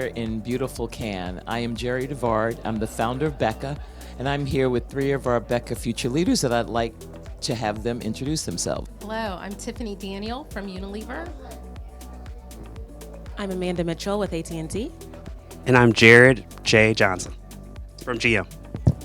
here in beautiful Cannes. I am Jerri DeVard. I'm the founder of BECA, and I'm here with three of our BECA future leaders that I'd like to have them introduce themselves. Hello, I'm Tiffany Daniel from Unilever. I'm Amanda Mitchell with AT&T. And I'm Jared J. Johnson from GM.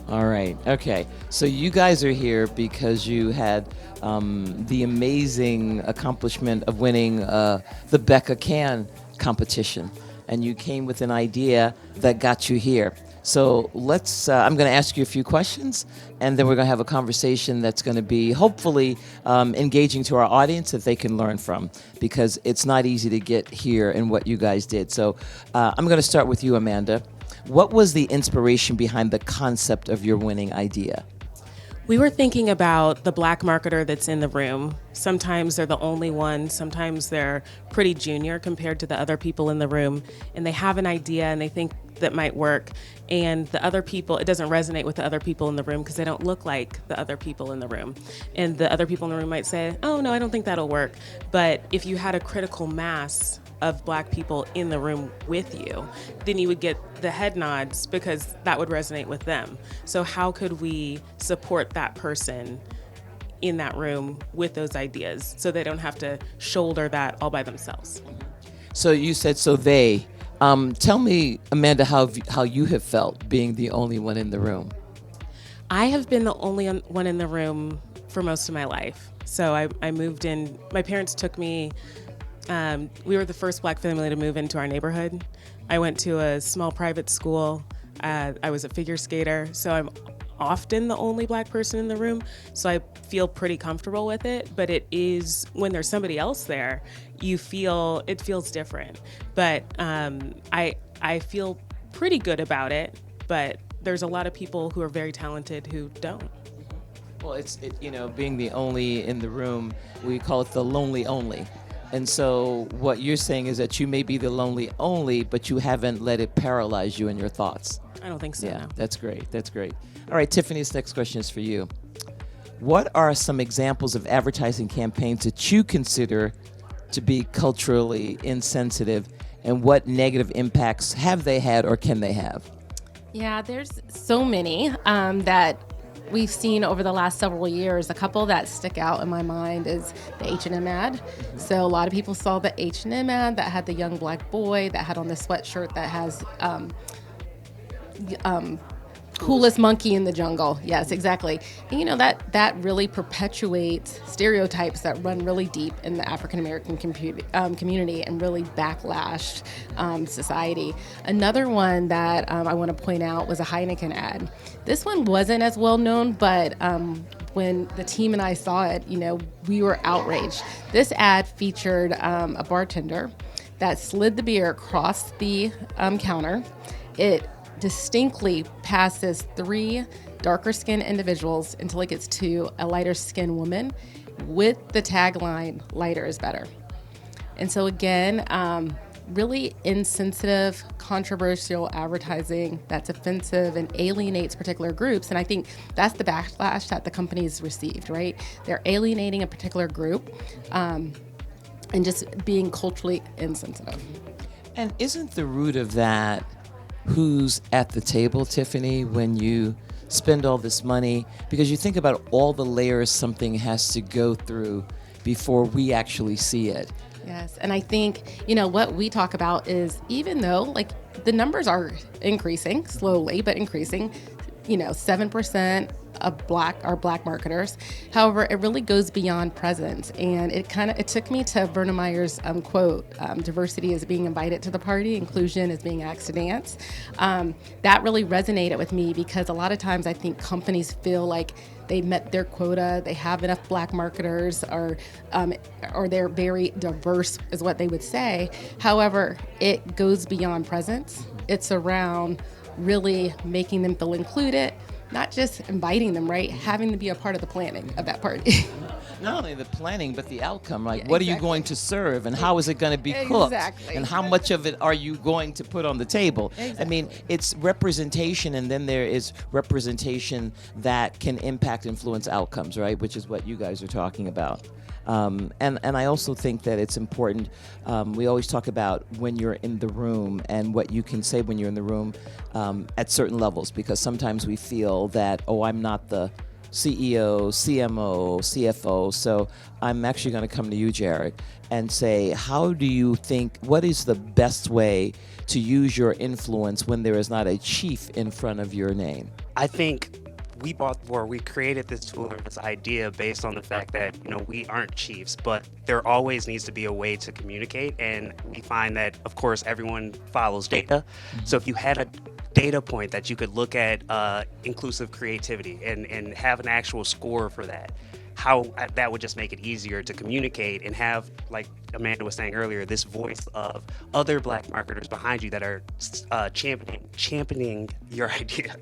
All right. Okay. So you guys are here because you had the amazing accomplishment of winning the BECA Cannes competition, and you came with an idea that got you here. So I'm going to ask you a few questions, and then we're going to have a conversation that's going to be hopefully engaging to our audience that they can learn from, because it's not easy to get here in what you guys did. So I'm going to start with you, Amanda. What was the inspiration behind the concept of your winning idea? We were thinking about the Black marketer that's in the room. Sometimes they're the only one, sometimes they're pretty junior compared to the other people in the room, and they have an idea and they think that might work, and the other people, it doesn't resonate with the other people in the room because they don't look like the other people in the room. And the other people in the room might say, oh no, I don't think that'll work. But if you had a critical mass of Black people in the room with you, then you would get the head nods because that would resonate with them. So how could we support that person in that room with those ideas so they don't have to shoulder that all by themselves? So you said, so they. Tell me, Amanda, how you have felt being the only one in the room. I have been the only one in the room for most of my life. So I moved in, my parents took me, we were the first Black family to move into our neighborhood. I went to a small private school. I was a figure skater, so I'm often the only Black person in the room, so I feel pretty comfortable with it. But it is, when there's somebody else there, it feels different. But I feel pretty good about it, but there's a lot of people who are very talented who don't. Well, being the only in the room, we call it the lonely only. And so what you're saying is that you may be the lonely only, but you haven't let it paralyze you in your thoughts. I don't think so. Yeah, no. That's great. That's great. All right, Tiffany, this next question is for you. What are some examples of advertising campaigns that you consider to be culturally insensitive, and what negative impacts have they had or can they have? Yeah, there's so many that we've seen over the last several years. A couple that stick out in my mind is the H&M ad. So a lot of people saw the H&M ad that had the young Black boy that had on the sweatshirt that has coolest monkey in the jungle. Yes, exactly. And that really perpetuates stereotypes that run really deep in the African American community and really backlashed society. Another one that I want to point out was a Heineken ad. This one wasn't as well known, but when the team and I saw it, we were outraged. This ad featured a bartender that slid the beer across the counter. It distinctly passes three darker skinned individuals until it gets to a lighter skinned woman with the tagline, lighter is better. And so again, really insensitive, controversial advertising that's offensive and alienates particular groups. And I think that's the backlash that the company's received, right? They're alienating a particular group and just being culturally insensitive. And isn't the root of that who's at the table, Tiffany, when you spend all this money? Because you think about all the layers something has to go through before we actually see it. Yes, and I think, what we talk about is, even though the numbers are increasing, slowly but increasing, 7% of Black marketers. However, it really goes beyond presence. And it took me to Verna Meyer's quote, diversity is being invited to the party, inclusion is being asked to dance. That really resonated with me because a lot of times I think companies feel like they met their quota, they have enough Black marketers, or they're very diverse is what they would say. However, it goes beyond presence. It's around really making them feel included, not just inviting them, right? Having to be a part of the planning of that party. Not only the planning, but the outcome. Like, Yeah, what are you exactly. going to serve, and how is it going to be cooked, Exactly. and how much of it are you going to put on the table? I mean, Exactly. it's representation, and then there is representation that can impact, influence outcomes, right? Which is what you guys are talking about. And I also think that it's important. We always talk about when you're in the room and what you can say when you're in the room at certain levels, because sometimes we feel that, oh, I'm not the CEO, CMO, CFO. So I'm actually going to come to you, Jerri, and say, how do you think, what is the best way to use your influence when there is not a chief in front of your name? I think we created this tool or this idea based on the fact that, we aren't chiefs, but there always needs to be a way to communicate. And we find that, of course, everyone follows data. So if you had a data point that you could look at inclusive creativity and have an actual score for that, how that would just make it easier to communicate and have, like Amanda was saying earlier, this voice of other Black marketers behind you that are championing your idea.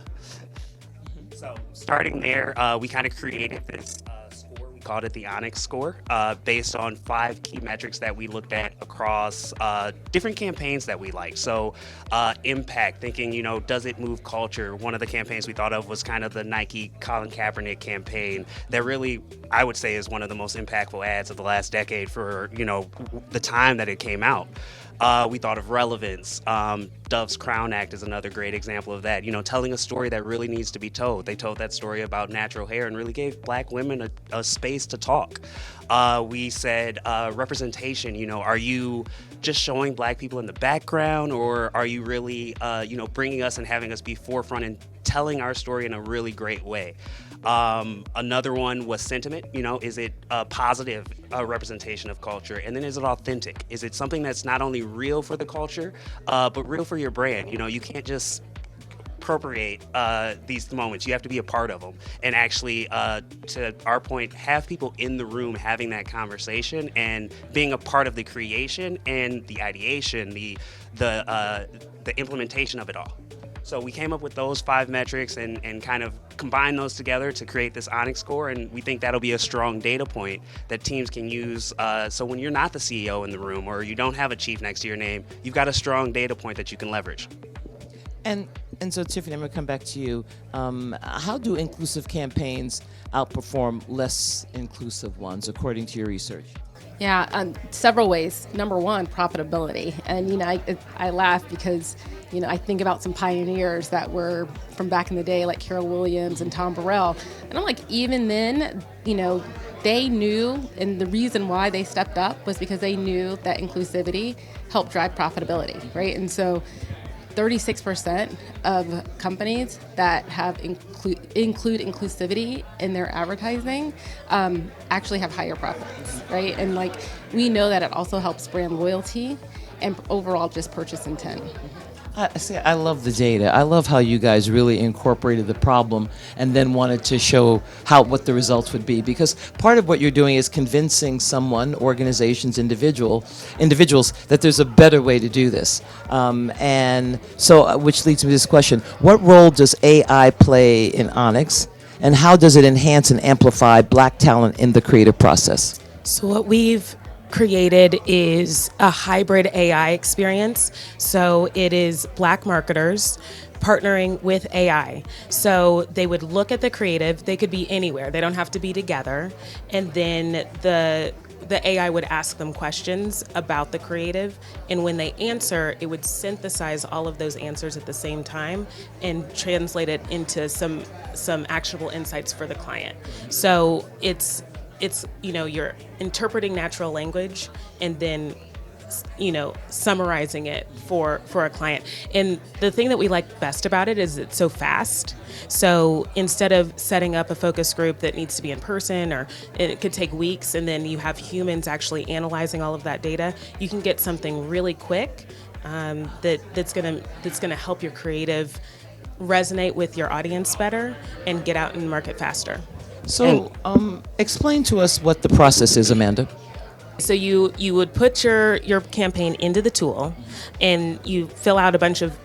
So starting there, we kind of created this score. We called it the Onyx score, based on 5 key metrics that we looked at across different campaigns that we like. So impact, thinking, does it move culture? One of the campaigns we thought of was kind of the Nike Colin Kaepernick campaign that really, I would say, is one of the most impactful ads of the last decade for, the time that it came out. We thought of relevance. Dove's Crown Act is another great example of that. Telling a story that really needs to be told. They told that story about natural hair and really gave Black women a space to talk. We said representation. Are you just showing Black people in the background, or are you really, bringing us and having us be forefront and telling our story in a really great way? Another one was sentiment. Is it a positive representation of culture? And then is it authentic? Is it something that's not only real for the culture, but real for your brand? You can't just appropriate these moments. You have to be a part of them. And actually, to our point, have people in the room having that conversation and being a part of the creation and the ideation, the implementation of it all. So we came up with those 5 metrics and kind of combined those together to create this Onyx score, and we think that'll be a strong data point that teams can use. So when you're not the CEO in the room or you don't have a chief next to your name, you've got a strong data point that you can leverage. And so, Tiffany, I'm going to come back to you. How do inclusive campaigns outperform less inclusive ones, according to your research? Yeah, several ways. Number one, profitability. And, I laugh because, I think about some pioneers that were from back in the day, like Carol Williams and Tom Burrell. And I'm like, even then, they knew, and the reason why they stepped up was because they knew that inclusivity helped drive profitability, right? And so 36% of companies that have include inclusivity in their advertising actually have higher profits, right? And we know that it also helps brand loyalty and overall just purchase intent. I love the data. I love how you guys really incorporated the problem and then wanted to show what the results would be. Because part of what you're doing is convincing someone, organizations, individuals that there's a better way to do this. And so, which leads me to this question: what role does AI play in Onyx, and how does it enhance and amplify Black talent in the creative process? So what we've created is a hybrid AI experience. So it is Black marketers partnering with AI. So they would look at the creative. They could be anywhere. They don't have to be together. And then the AI would ask them questions about the creative, and when they answer, it would synthesize all of those answers at the same time and translate it into some actionable insights for the client. So it's you're interpreting natural language and then summarizing it for a client. And the thing that we like best about it is it's so fast. So instead of setting up a focus group that needs to be in person, or it could take weeks, and then you have humans actually analyzing all of that data, you can get something really quick that's gonna help your creative resonate with your audience better and get out and market faster. So, explain to us what the process is, Amanda. So you would put your campaign into the tool, and you fill out a bunch of,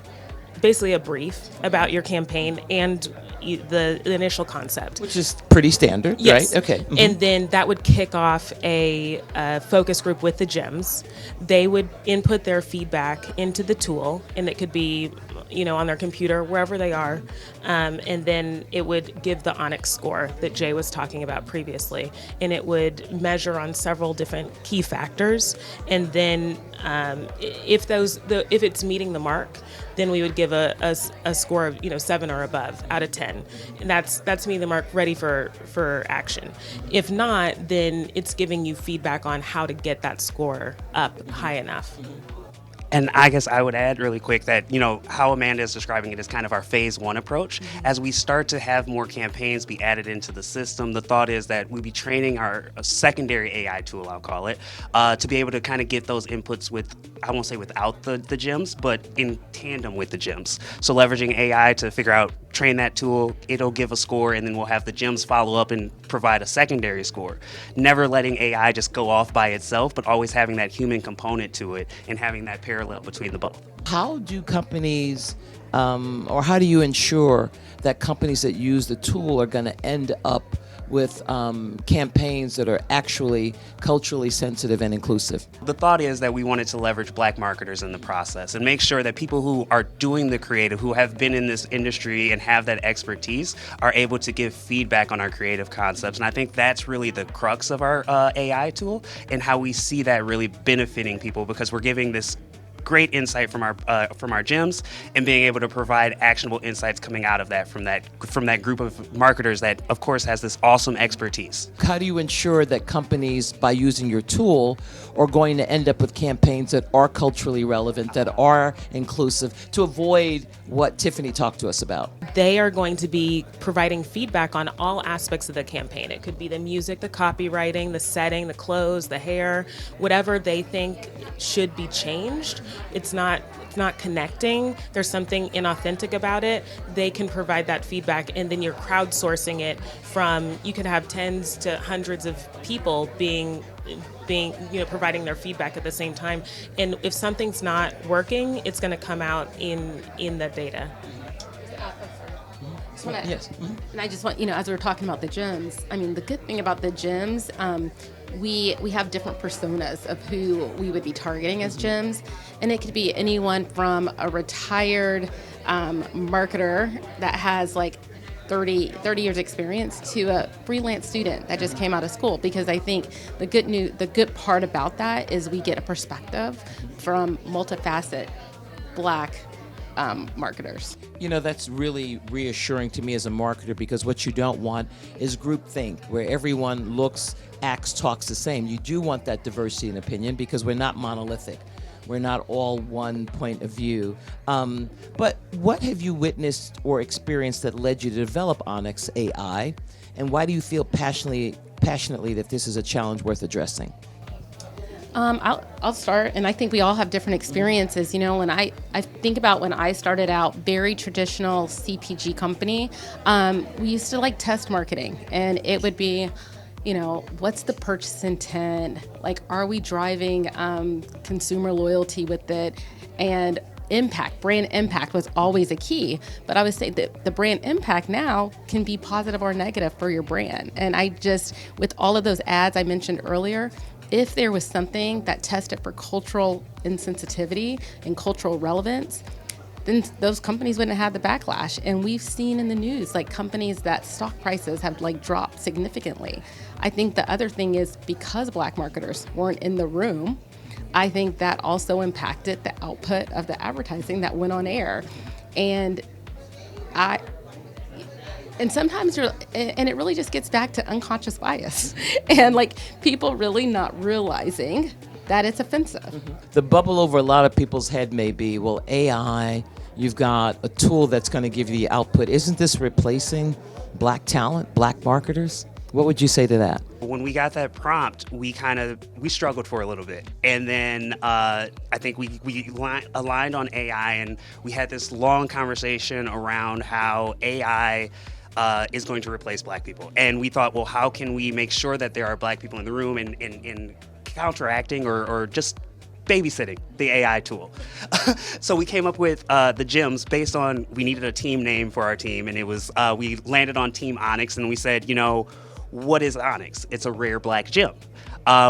basically a brief about your campaign and the initial concept. Which is pretty standard, Yes. right? Okay. Mhm. And then that would kick off a focus group with the gyms. They would input their feedback into the tool, and it could be, on their computer, wherever they are. And then it would give the Onyx score that Jay was talking about previously. And it would measure on several different key factors. And then if it's meeting the mark, then we would give a score of 7 or above out of 10, and that's meeting the mark, ready for action. If not, then it's giving you feedback on how to get that score up high enough. And I guess I would add really quick that, how Amanda is describing it is kind of our phase one approach. As we start to have more campaigns be added into the system, the thought is that we'll be training our secondary AI tool, I'll call it, to be able to kind of get those inputs I won't say without the gyms, but in tandem with the gyms. So leveraging AI to train that tool, it'll give a score, and then we'll have the gyms follow up and provide a secondary score. Never letting AI just go off by itself, but always having that human component to it and having that parallel between the both. How do companies, or how do you ensure that companies that use the tool are going to end up with campaigns that are actually culturally sensitive and inclusive? The thought is that we wanted to leverage Black marketers in the process and make sure that people who are doing the creative, who have been in this industry and have that expertise, are able to give feedback on our creative concepts. And I think that's really the crux of our AI tool and how we see that really benefiting people, because we're giving this great insight from our gyms and being able to provide actionable insights coming out of that from that group of marketers that, of course, has this awesome expertise. How do you ensure that companies, by using your tool, are going to end up with campaigns that are culturally relevant, that are inclusive, to avoid what Tiffany talked to us about? They are going to be providing feedback on all aspects of the campaign. It could be the music, the copywriting, the setting, the clothes, the hair, whatever they think should be changed. It's not connecting. There's something inauthentic about it. They can provide that feedback, and then you're crowdsourcing it from, you could have tens to hundreds of people being providing their feedback at the same time. And if something's not working, it's going to come out in the data. Yes. And I just want, as we were talking about the gyms, the good thing about the gyms, we have different personas of who we would be targeting as gyms. And it could be anyone from a retired marketer that has 30 years experience to a freelance student that just came out of school. Because I think the good part about that is we get a perspective from multifaceted Black marketers. That's really reassuring to me as a marketer, because what you don't want is groupthink, where everyone looks, acts, talks the same. You do want that diversity in opinion, because we're not monolithic. We're not all one point of view. But what have you witnessed or experienced that led you to develop Onyx AI, and why do you feel passionately that this is a challenge worth addressing? I'll start, and I think we all have different experiences. When I think about when I started out, very traditional CPG company, we used to test marketing, and it would be, what's the purchase intent? Are we driving consumer loyalty with it? And brand impact was always a key. But I would say that the brand impact now can be positive or negative for your brand. And with all of those ads I mentioned earlier, if there was something that tested for cultural insensitivity and cultural relevance, then those companies wouldn't have the backlash. And we've seen in the news, companies that stock prices have dropped significantly. I think the other thing is, because Black marketers weren't in the room, I think that also impacted the output of the advertising that went on air. And sometimes it really just gets back to unconscious bias and people really not realizing that it's offensive. Mm-hmm. The bubble over a lot of people's head may be, well, AI, you've got a tool that's going to give you the output. Isn't this replacing Black talent, Black marketers? What would you say to that? When we got that prompt, we struggled for a little bit. And then I think we aligned on AI, and we had this long conversation around how AI is going to replace Black people. And we thought, well, how can we make sure that there are Black people in the room and counteracting or just babysitting the AI tool. So we came up with the gyms based on, we needed a team name for our team, and it was, we landed on Team Onyx, and we said, what is Onyx? It's a rare black gem.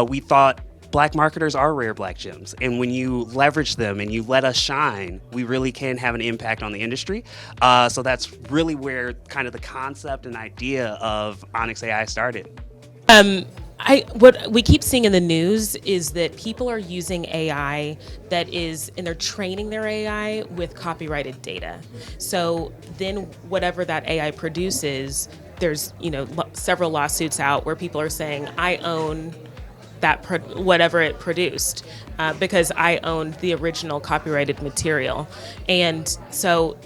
We thought black marketers are rare black gems, and when you leverage them and you let us shine, we really can have an impact on the industry. So that's really where kind of the concept and idea of Onyx AI started. What we keep seeing in the news is that people are using AI and they're training their AI with copyrighted data. So then whatever that AI produces, there's, several lawsuits out where people are saying, I own whatever it produced, because I owned the original copyrighted material. And so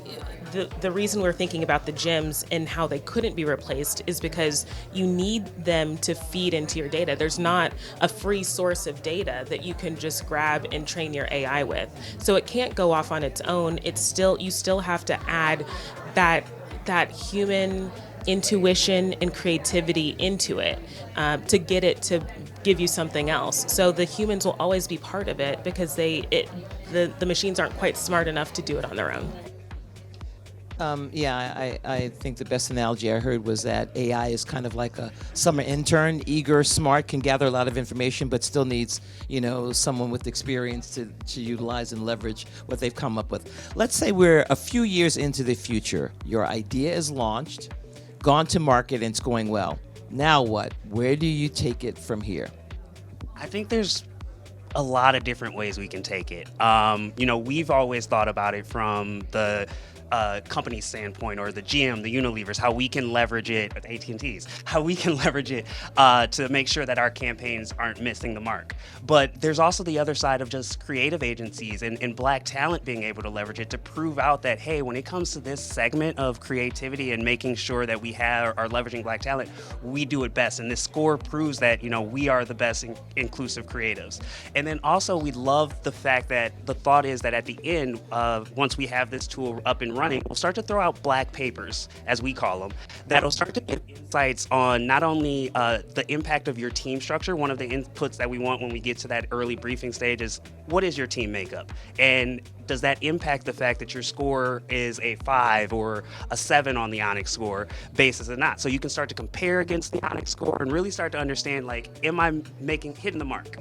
the reason we're thinking about the gyms and how they couldn't be replaced is because you need them to feed into your data. There's not a free source of data that you can just grab and train your AI with. So it can't go off on its own. You still have to add that human intuition and creativity into it to get it to give you something else. So the humans will always be part of it because the machines aren't quite smart enough to do it on their own. I think the best analogy I heard was that AI is kind of like a summer intern, eager, smart, can gather a lot of information, but still needs, someone with experience to utilize and leverage what they've come up with. Let's say we're a few years into the future. Your idea is launched, gone to market, and it's going well. Now what? Where do you take it from here? I think there's a lot of different ways we can take it. We've always thought about it from the company standpoint, or the GM, the Unilevers, how we can leverage it, or the AT&Ts, how we can leverage it to make sure that our campaigns aren't missing the mark. But there's also the other side of just creative agencies and black talent being able to leverage it to prove out that, hey, when it comes to this segment of creativity and making sure that we are leveraging black talent, we do it best. And this score proves that, we are the best inclusive creatives. And then also we love the fact that the thought is that at the end, once we have this tool up and running, we'll start to throw out black papers, as we call them, that'll start to give insights on not only the impact of your team structure. One of the inputs that we want when we get to that early briefing stage is, what is your team makeup? And does that impact the fact that your score is a 5 or a 7 on the Onyx score basis or not? So you can start to compare against the Onyx score and really start to understand, am I hitting the mark?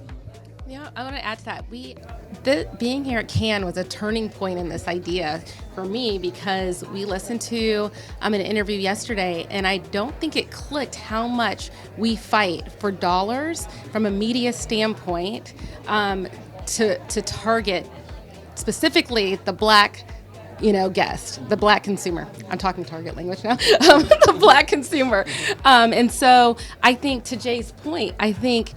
Yeah, I want to add to that. Being here at Cannes was a turning point in this idea for me, because we listened to an interview yesterday, and I don't think it clicked how much we fight for dollars from a media standpoint to target specifically the black guest, the black consumer. I'm talking target language now. The black consumer. And so I think, to Jay's point, I think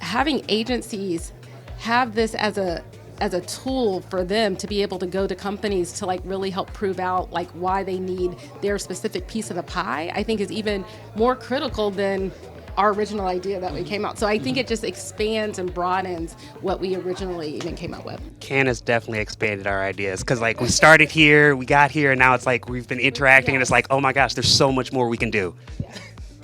having agencies have this as a tool for them to be able to go to companies to really help prove out why they need their specific piece of the pie, I think is even more critical than our original idea that we came out. So I think it just expands and broadens what we originally even came up with. Cannes has definitely expanded our ideas, because we started here, we got here, and now it's we've been interacting, and it's oh my gosh, there's so much more we can do.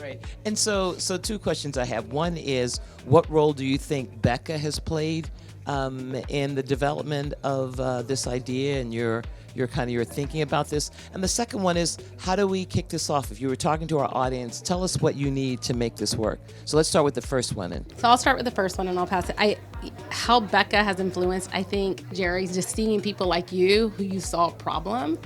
Right. And so two questions I have. One is, what role do you think BECA has played in the development of this idea and your thinking about this? And the second one is, how do we kick this off? If you were talking to our audience, tell us what you need to make this work. So let's start with the first one. So I'll start with the first one, and I'll pass it. How BECA has influenced, I think, Jerri, just seeing people like you who you saw a problem,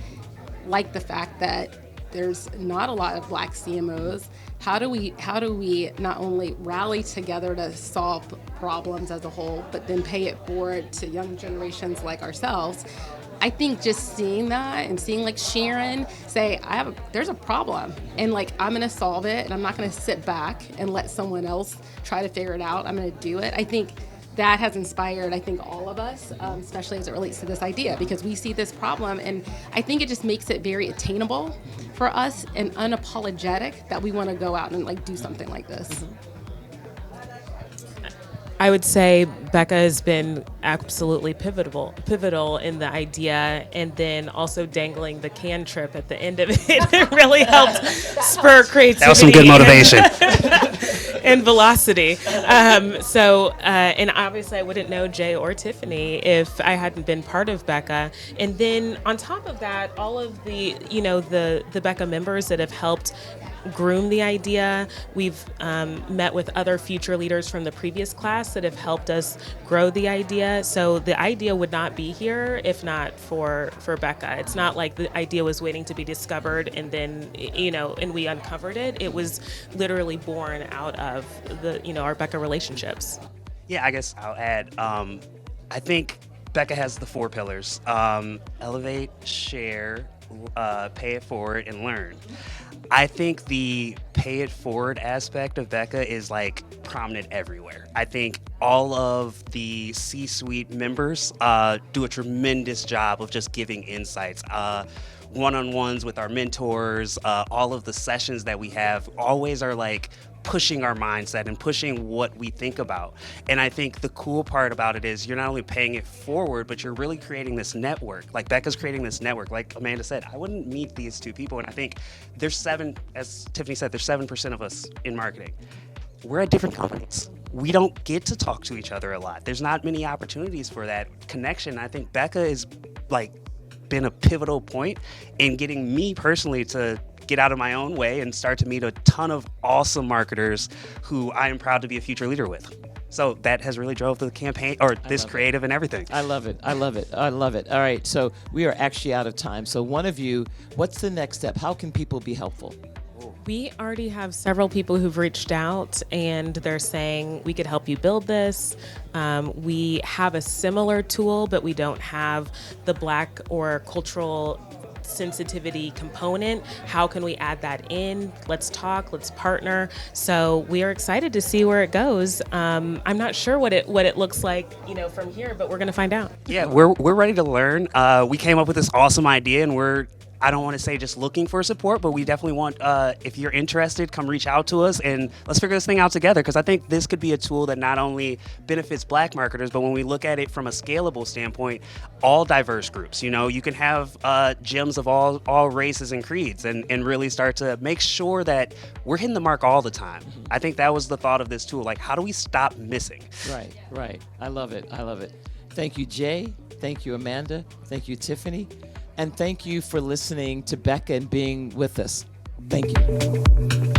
like the fact that there's not a lot of black CMOs. How do we not only rally together to solve problems as a whole, but then pay it forward to young generations like ourselves? I think just seeing that and seeing Sharon say, there's a problem, and I'm gonna solve it, and I'm not gonna sit back and let someone else try to figure it out. I'm gonna do it. I think that has inspired, all of us, especially as it relates to this idea, because we see this problem, and I think it just makes it very attainable for us and unapologetic that we want to go out and do something like this. I would say BECA has been absolutely pivotal in the idea, and then also dangling the can trip at the end of it. It really helped spur creativity. That was some good motivation. and velocity. And obviously I wouldn't know Jay or Tiffany if I hadn't been part of BECA. And then on top of that, all of the, the BECA members that have helped groom the idea. We've met with other future leaders from the previous class that have helped us grow the idea. So the idea would not be here if not for BECA. It's not like the idea was waiting to be discovered and then, and we uncovered it. It was literally born out of our BECA relationships. Yeah, I guess I'll add, I think BECA has the 4 pillars: elevate, share, pay it forward, and learn. I think the pay it forward aspect of BECA is like prominent everywhere. I think all of the C-suite members do a tremendous job of just giving insights. One-on-ones with our mentors, all of the sessions that we have always are like pushing our mindset and pushing what we think about. And I think the cool part about it is you're not only paying it forward, but you're really creating this network. Like BECA's creating this network. Like Amanda said, I wouldn't meet these 2 people. And I think there's as Tiffany said, there's 7% of us in marketing. We're at different companies. We don't get to talk to each other a lot. There's not many opportunities for that connection. I think BECA is been a pivotal point in getting me personally to get out of my own way and start to meet a ton of awesome marketers who I am proud to be a future leader with. So that has really drove the campaign or this creative and everything. I love it. All right, so we are actually out of time. So one of you, what's the next step? How can people be helpful? We already have several people who've reached out and they're saying we could help you build this. We have a similar tool, but we don't have the Black or cultural sensitivity component. How can we add that in? Let's talk, let's partner. So we are excited to see where it goes. I'm not sure what it looks like, from here, but we're going to find out. Yeah, we're ready to learn. We came up with this awesome idea and I don't want to say just looking for support, but we definitely want, if you're interested, come reach out to us and let's figure this thing out together. Because I think this could be a tool that not only benefits Black marketers, but when we look at it from a scalable standpoint, all diverse groups. You can have gems of all races and creeds and really start to make sure that we're hitting the mark all the time. I think that was the thought of this tool. Like, how do we stop missing? Right. I love it. Thank you, Jay. Thank you, Amanda. Thank you, Tiffany. And thank you for listening to BECA and being with us. Thank you.